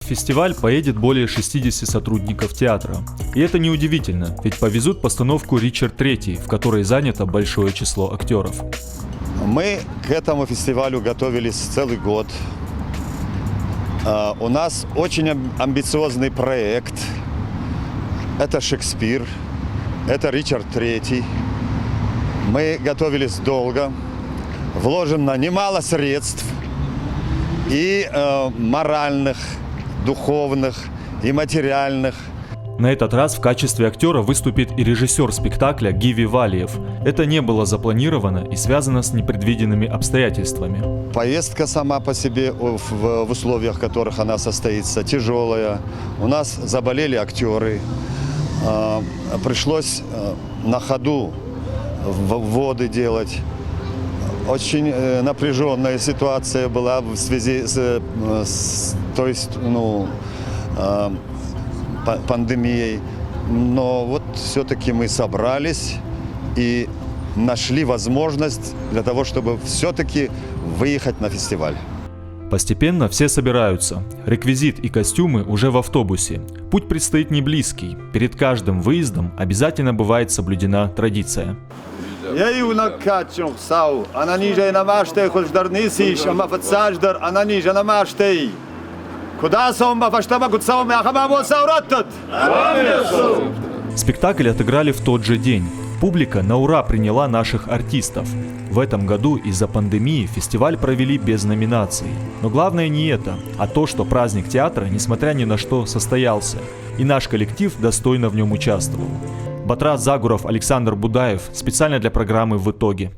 фестиваль поедет более 60 сотрудников театра. И это неудивительно, ведь повезут постановку «Ричард III», в которой занято большое число актеров. Мы к этому фестивалю готовились целый год. У нас очень амбициозный проект. Это Шекспир, это Ричард III. Мы готовились долго, вложено немало средств и моральных, духовных, и материальных. На этот раз в качестве актера выступит и режиссер спектакля Гиви Валиев. Это не было запланировано и связано с непредвиденными обстоятельствами. Поездка сама по себе в условиях, в которых она состоится, тяжелая. У нас заболели актеры. Пришлось на ходу вводы делать. Очень напряженная ситуация была в связи с пандемией. Но вот все-таки мы собрались и нашли возможность для того, чтобы все-таки выехать на фестиваль. Постепенно все собираются. Реквизит и костюмы уже в автобусе. Путь предстоит не близкий. Перед каждым выездом обязательно бывает соблюдена традиция. Спектакль отыграли в тот же день. Публика на ура приняла наших артистов. В этом году из-за пандемии фестиваль провели без номинаций. Но главное не это, а то, что праздник театра, несмотря ни на что, состоялся. И наш коллектив достойно в нем участвовал. Батрас Загуров, Александр Будаев. Специально для программы «В итоге».